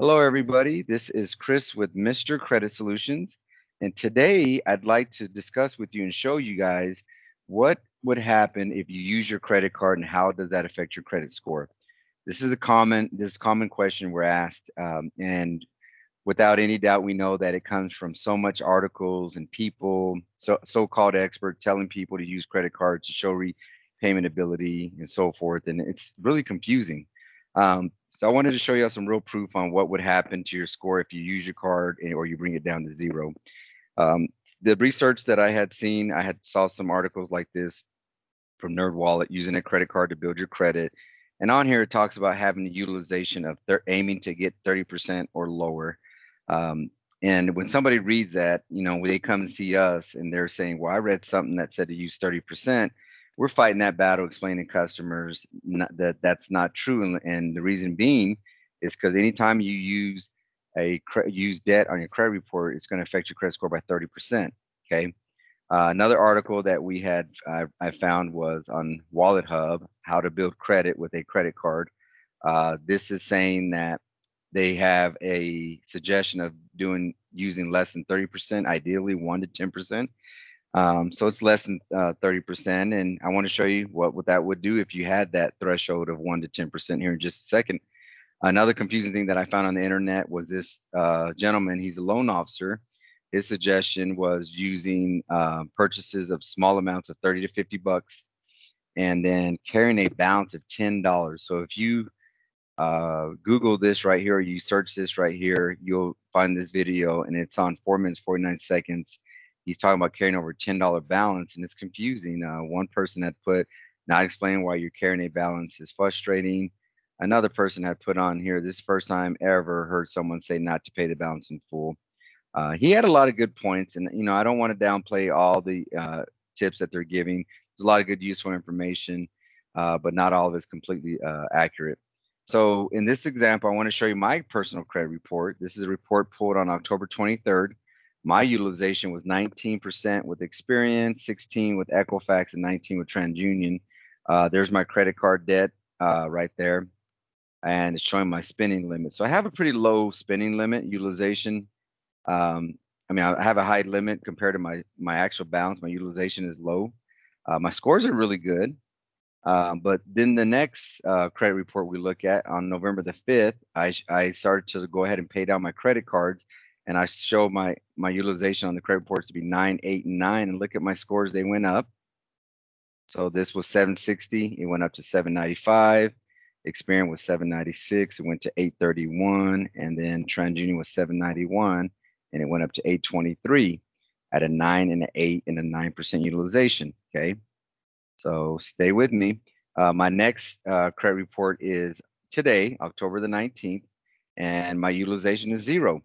Hello, everybody. This is Chris with Mr. Credit Solutions. And today I'd like to discuss with you and show you guys what would happen if you use your credit card and how does that affect your credit score. This is a common question we're asked. And without any doubt, we know that it comes from so much articles and people, so-called experts telling people to use credit cards to show repayment ability and so forth. And it's really confusing. So I wanted to show you some real proof on what would happen to your score if you use your card or you bring it down to zero. Um, the research that I had seen, I had saw some articles like this from NerdWallet using a credit card to build your credit. And on here, it talks about having a utilization of aiming to get 30% or lower. Um, and when somebody reads that, when they come and see us and they're saying, well, I read something that said to use 30%, we're fighting that battle, explaining to customers that that's not true. And the reason being is because anytime you use debt on your credit report, it's going to affect your credit score by 30%. Okay. Another article that I found was on Wallet Hub, how to build credit with a credit card. This is saying that they have a suggestion of using less than 30%, ideally 1 to 10%. So it's less than 30%, and I want to show you what that would do if you had that threshold of 1 to 10% here in just a second. Another confusing thing that I found on the internet was this gentleman. He's a loan officer. His suggestion was using purchases of small amounts of 30 to 50 bucks, and then carrying a balance of $10. So if you Google this right here, or you search this right here, you'll find this video, and it's on 4 minutes 49 seconds. He's talking about carrying over $10 balance, and it's confusing. One person had put, not explaining why you're carrying a balance is frustrating. Another person had put on here, this first time ever heard someone say not to pay the balance in full. He had a lot of good points, and I don't want to downplay all the tips that they're giving. There's a lot of good, useful information, but not all of it's completely accurate. So, in this example, I want to show you my personal credit report. This is a report pulled on October 23rd. My utilization was 19% with Experian, 16 with Equifax, and 19 with TransUnion. There's my credit card debt right there, and it's showing my spending limit. So I have a pretty low spending limit utilization. I have a high limit compared to my actual balance. My utilization is low. My scores are really good. But then the next credit report we look at on November the 5th, I started to go ahead and pay down my credit cards, and I show my utilization on the credit reports to be 9, 8, and 9. And look at my scores; they went up. So this was 760. It went up to 795. Experian was 796. It went to 831, and then TransUnion was 791, and it went up to 823 at a 9 and an 8 and a 9% utilization. Okay, so stay with me. My next credit report is today, October the 19th, and my utilization is zero.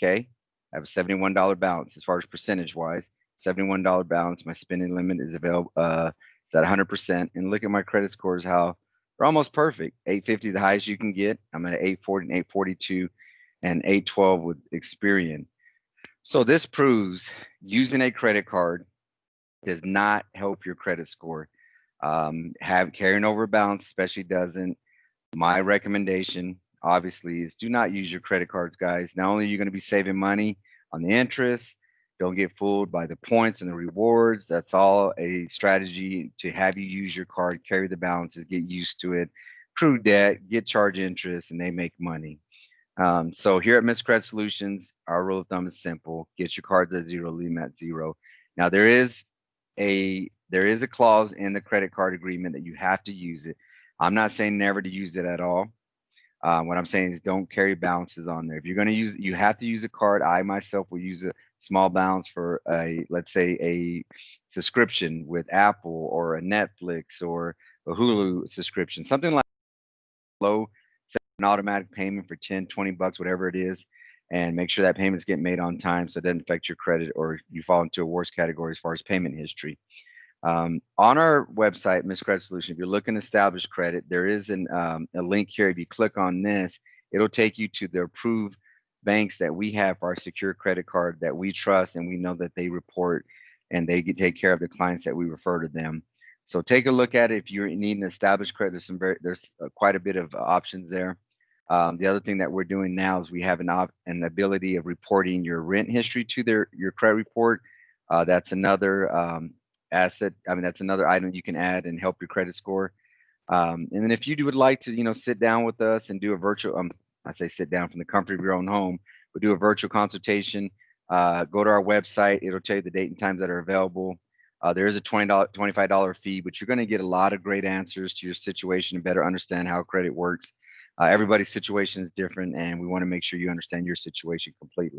Okay, I have a $71 balance as far as percentage wise. $71 balance. My spending limit is available. It's at 100%. And look at my credit scores, how they're almost perfect. 850, the highest you can get. I'm at 840 and 842, and 812 with Experian. So this proves using a credit card does not help your credit score. Have carrying over balance especially doesn't. My recommendation, obviously, is do not use your credit cards, guys. Not only are you going to be saving money on the interest, don't get fooled by the points and the rewards. That's all a strategy to have you use your card, carry the balances, get used to it, accrue debt, get charge interest, and they make money. So here at Miss Credit Solutions, our rule of thumb is simple: get your cards at zero, leave them at zero. Now there is a clause in the credit card agreement that you have to use it. I'm not saying never to use it at all. What I'm saying is don't carry balances on there. If you're going to use it, you have to use a card. I myself will use a small balance for let's say a subscription with Apple or a Netflix or a Hulu subscription, something like low, set an automatic payment for 10, 20 bucks, whatever it is, and make sure that payments get made on time so it doesn't affect your credit or you fall into a worse category as far as payment history. On our website, Miss Credit Solution, if you're looking to establish credit, there is a link here. If you click on this, it'll take you to the approved banks that we have for our secure credit card that we trust and we know that they report and take care of the clients that we refer to them. So take a look at it. If you need an established credit, there's quite a bit of options there. The other thing that we're doing now is we have an ability of reporting your rent history to your credit report. That's another asset. I mean, that's another item you can add and help your credit score. And then if you would like to, sit down with us and do a virtual, I say sit down from the comfort of your own home, but do a virtual consultation. Go to our website. It'll tell you the date and times that are available. There is a $25 fee, but you're going to get a lot of great answers to your situation and better understand how credit works. Everybody's situation is different, and we want to make sure you understand your situation completely.